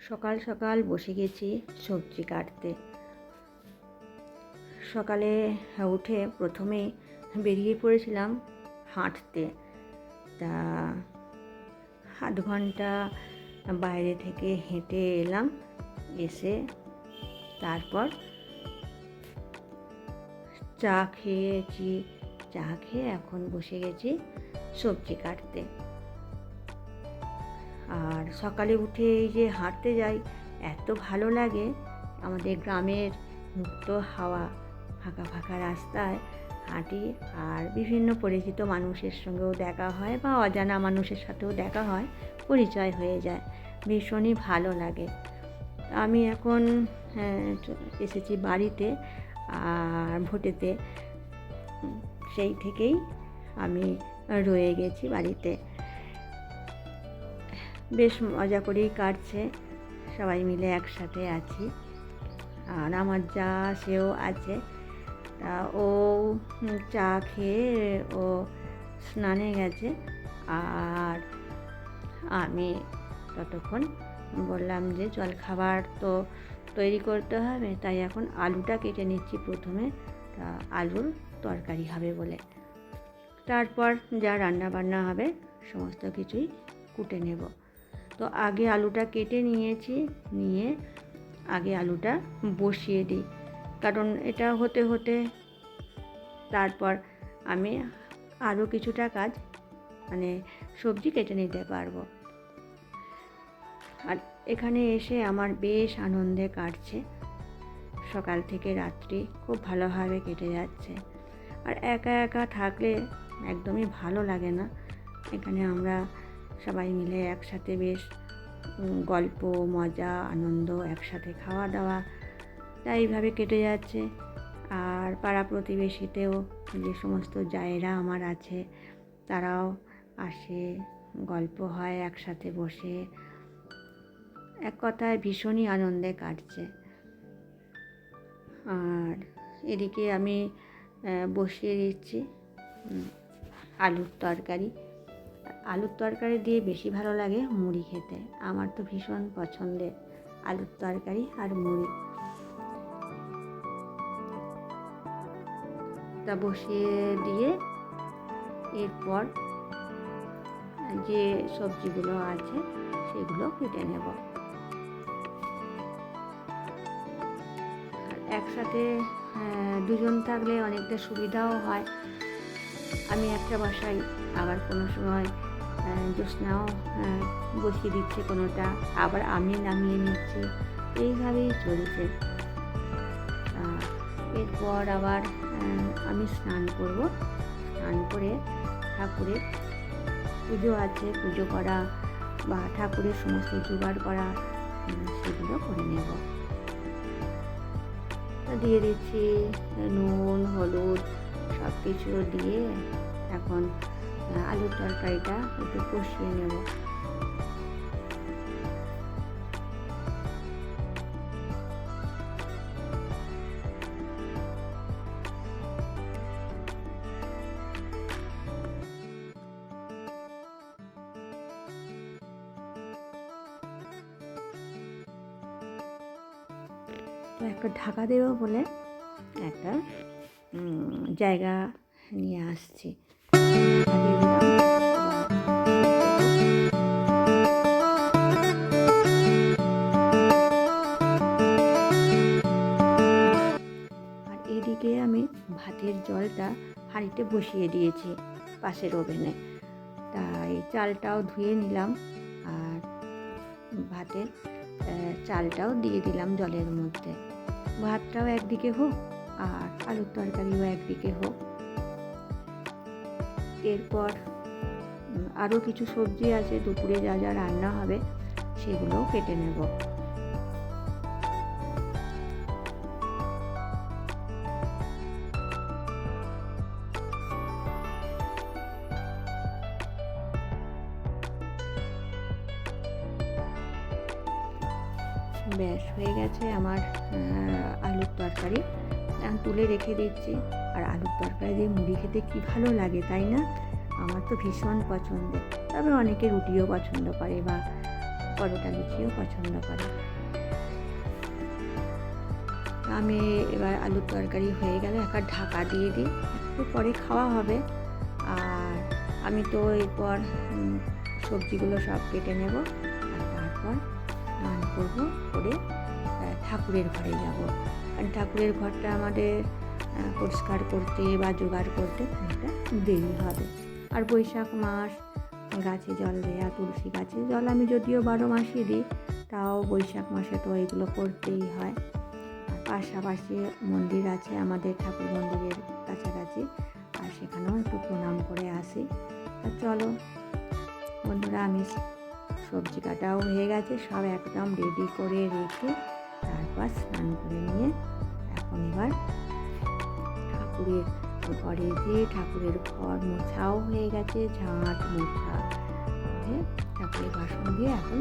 সকাল সকাল বসে গেছি সবজি কাটতে। সকালে উঠে প্রথমেই বেরিয়ে পড়েছিলাম হাঁটতে। তা আধ ঘন্টা বাইরে থেকে হেঁটে এলাম, এসে তারপর চা খেয়েছি। চা খেয়ে এখন বসে গেছি সবজি কাটতে। আর সকালে উঠে এই যে হাঁটতে যাই, এত ভালো লাগে। আমাদের গ্রামের মুক্ত হাওয়া, ফাঁকা ফাঁকা রাস্তায় হাঁটি, আর বিভিন্ন পরিচিত মানুষের সঙ্গেও দেখা হয় বা অজানা মানুষের সাথেও দেখা হয়, পরিচয় হয়ে যায়, ভীষণই ভালো লাগে। আমি এখন এসেছি বাড়িতে, আর ভোটেতে সেই থেকেই আমি রয়ে গেছি বাড়িতে। বেশ মজা করেই কাটছে, সবাই মিলে একসাথে আছি। আর আমার যা সেও আছে, তা ও চা খেয়ে ও স্নানে গেছে, আর আমি ততক্ষণ বললাম যে জলখাবার তো তৈরি করতে হবে, তাই এখন আলুটা কেটে নিচ্ছি প্রথমে। তা আলুর তরকারি হবে বলে, তারপর যা রান্না বান্না হবে সমস্ত কিছুই কুটে নেব। তো আগে আলুটা কেটে নিয়েছি, নিয়ে আগে আলুটা বসিয়ে দিই, কারণ এটা হতে হতে তারপর আমি আরও কিছুটা কাজ সবজি কেটে নিতে পারবো। আর এখানে এসে আমার বেশ আনন্দে কাটছে, সকাল থেকে রাত্রি খুব ভালোভাবে কেটে যাচ্ছে। আর একা একা থাকলে একদমই ভালো লাগে না। এখানে আমরা সবাই মিলে একসাথে বেশ গল্প, মজা, আনন্দ, একসাথে খাওয়া দাওয়া, তাই এইভাবে কেটে যাচ্ছে। আর পাড়া প্রতিবেশীতেও যে সমস্ত জায়েরা আমার আছে, তারাও আসে, গল্প হয় একসাথে বসে। এক কথায় ভীষণই আনন্দে কাটছে। আর এদিকে আমি বসিয়ে দিচ্ছি আলুর তরকারি। আলুর তরকারি দিয়ে বেশি ভালো লাগে মুড়ি খেতে, আমার তো ভীষণ পছন্দের আলুর তরকারি আর মুড়ি। তা বসিয়ে দিয়ে এরপর যে সবজিগুলো আছে সেগুলো কেটে নেব। আর একসাথে দুজন থাকলে অনেকটা সুবিধাও হয়। আমি একটা বসাই, আবার কোনো সময় জ্যোৎস্নাও বসিয়ে দিচ্ছে কোনোটা, আবার আমি নামিয়ে নিচ্ছি, এইভাবেই চলছে। এরপর আবার আমি স্নান করব। স্নান করে ঠাকুরের পুজো আছে, পুজো করা বা ঠাকুরের সমস্ত জোগাড় করা, সেগুলো করে নেব। দিয়ে দিচ্ছি নুন, হলুদ, সব কিছু দিয়ে এখন আলুর তরকারিটা একটু কষিয়ে নেব। তো একটা ঢাকা দেবো বলে একটা জায়গা নিয়ে আসছি। আর এদিকে আমি ভাতের জলটা হাঁড়িতে বসিয়ে দিয়েছি পাশের ওভেনে। তাই চালটাও ধুয়ে নিলাম, আর ভাতের চালটাও দিয়ে দিলাম জলের মধ্যে। ভাতটাও একদিকে হোক আর আলুর তরকারিও একদিকে হোক। এরপর আরও কিছু সবজি আছে, দুপুরে যা যা রান্না হবে সেগুলোও কেটে নেব। ব্যাস হয়ে গেছে আমার আলুর তরকারি। তুলে রেখে দিচ্ছি। আর আলুর তরকারি দিয়ে মুড়ি খেতে কী ভালো লাগে, তাই না? আমার তো ভীষণ পছন্দের। তবে অনেকে রুটিও পছন্দ করে বা পরোটা লুচিও পছন্দ করে। আমি এবার আলুর তরকারি হয়ে গেলে একটা ঢাকা দিয়ে দিই, একটু পরে খাওয়া হবে। আর আমি তো এরপর সবজিগুলো সব কেটে নেব, আর তারপর স্নান করবো, করে ঠাকুরের ঘরে যাব। কারণ ঠাকুরের ঘরটা আমাদের পরিষ্কার করতে বা জোগাড় করতে অনেকটা দেরি হবে। আর বৈশাখ মাস গাছে জল দেয়া, তুলসী গাছে জল আমি যদিও 12 মাসই দিই, তাও বৈশাখ মাসে তো এগুলো করতেই হয়। আর পাশাপাশি মন্দির আছে আমাদের, ঠাকুর মন্দিরের কাছাকাছি, আর সেখানেও একটু প্রণাম করে আসি। আর চলো বন্ধুরা, আমি সবজি কাটাও হয়ে গেছে, সব একদম রেডি করে রেখে তারপর স্নান করে নিয়ে এখন এবার ঠাকুরের ঘরে যে ঠাকুরের ঘর মোছাও হয়ে গেছে, ঝাঁট মোছা হয়ে ঠাকুরের বাসন দিয়ে এখন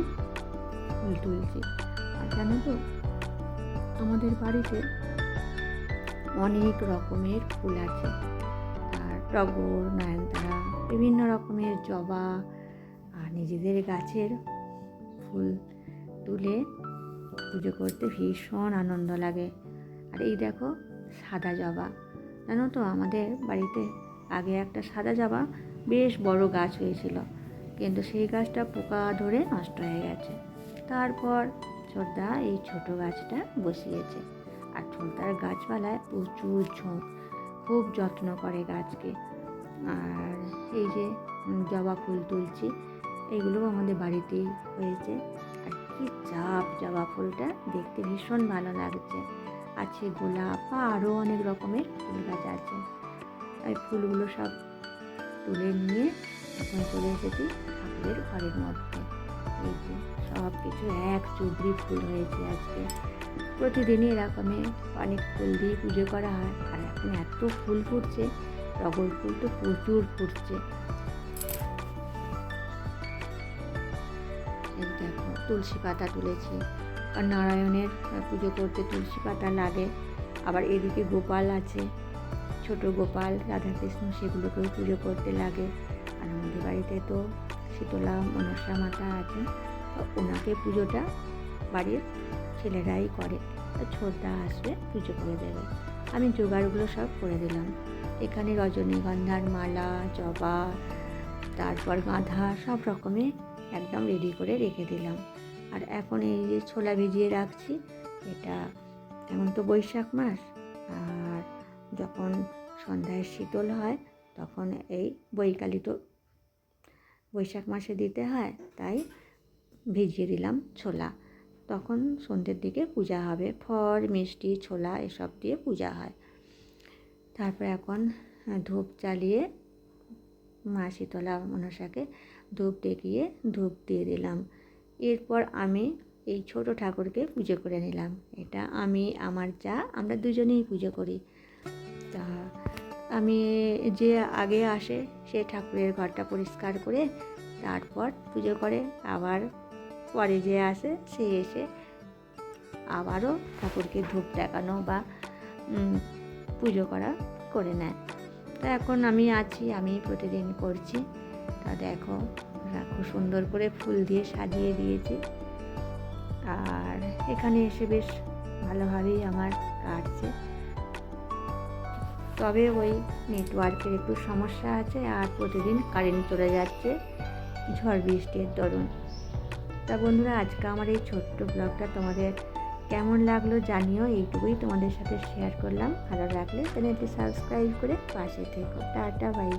ফুল তুলছি। আর জানো তো, আমাদের বাড়িতে অনেক রকমের ফুল আছে, আর টগর, নয়নতারা, বিভিন্ন রকমের জবা, আর নিজেদের গাছের ফুল তুলে পুজো করতে ভীষণ আনন্দ লাগে। আর এই দেখো সাদা জবা, জানো তো আমাদের বাড়িতে আগে একটা সাদা জবা বেশ বড় গাছ হয়েছিল, কিন্তু সেই গাছটা পোকা ধরে নষ্ট হয়ে গেছে। তারপর ছোটদা এই ছোট গাছটা বসিয়েছে। আর ছোটদার গাছপালায় প্রচুর ঝোঁক, খুব যত্ন করে গাছকে। আর এই যে জবা ফুল তুলছি, এগুলো আমাদের বাড়িতেই হয়েছে। আর কি চাপ, জবা ফুলটা দেখতে ভীষণ ভালো লাগছে। আছে গোলাপ বা আরও অনেক রকমের ফুল গাছ আছে। এই ফুলগুলো সব তুলে নিয়ে এখন চলে এসেছি ঠাকুরের ঘরের মধ্যে। এই যে সব কিছু এক চুবড়ি ফুল হয়েছে আজকে। প্রতিদিনই এরকমের অনেক ফুল দিয়ে পুজো করা হয়। আর এখন এত ফুল ফুটছে, টগর ফুল তো প্রচুর ফুটছে। এই দেখো তুলসী পাতা তুলেছি, আর নারায়ণের পুজো করতে তুলসী পাতা লাগে। আবার এদিকে গোপাল আছে, ছোট গোপাল, রাধাকৃষ্ণ, সেগুলোকেও পুজো করতে লাগে। আর আমাদের বাড়িতে তো শীতলা মনসা মাতা আছে, তো ওনাকে পুজোটা বাড়ির ছেলেরাই করে। ছোটদা আসবে পুজো করে দেবে। আমি জোগাড়গুলো সব করে দিলাম। এখানে রজনীগন্ধার মালা, জবা, তারপর গাঁধা, সব রকমের একদম রেডি করে রেখে দিলাম। আর এখন এই যে ছোলা ভিজিয়ে রাখছি, এটা এখন তো বৈশাখ মাস, আর যখন সন্ধ্যায় শীতল হয় তখন এই বৈকালি তো বৈশাখ মাসে দিতে হয়, তাই ভিজিয়ে দিলাম ছোলা। তখন সন্ধ্যের দিকে পূজা হবে, ফল, মিষ্টি, ছোলা এসব দিয়ে পূজা হয়। তারপর এখন ধূপ জ্বালিয়ে মা শীতলা মনসাকে ধূপ দেখিয়ে ধূপ দিয়ে দিলাম। এরপর আমি এই ছোট ঠাকুরকে পুজো করে নিলাম। এটা আমি, আমার যা, আমরা দুজনেই পুজো করি। তা আমি যে আগে আসে সে ঠাকুরের ঘরটা পরিষ্কার করে তারপর পুজো করে, আবার পরে যে আসে সে এসে আবারও ঠাকুরকে ধূপ দেখানো বা পুজো করা করে নেয়। তা এখন আমি আছি, আমি প্রতিদিন করছি। তা দেখো খুব সুন্দর করে ফুল দিয়ে সাজিয়ে দিয়েছি। আর এখানে এসে বেশ ভালোভাবেই আমার কাটছে। তবে ওই নেটওয়ার্কের একটু সমস্যা আছে, আর প্রতিদিন কারেন্ট চলে যাচ্ছে ঝড় বৃষ্টির দরুন। তা বন্ধুরা, আজকে আমার এই ছোট্ট ব্লগটা তোমাদের কেমন লাগলো জানিও। এইটুকুই তোমাদের সাথে শেয়ার করলাম। ভালো লাগলে চ্যানেলটি সাবস্ক্রাইব করে পাশে থেকো। Tata, by.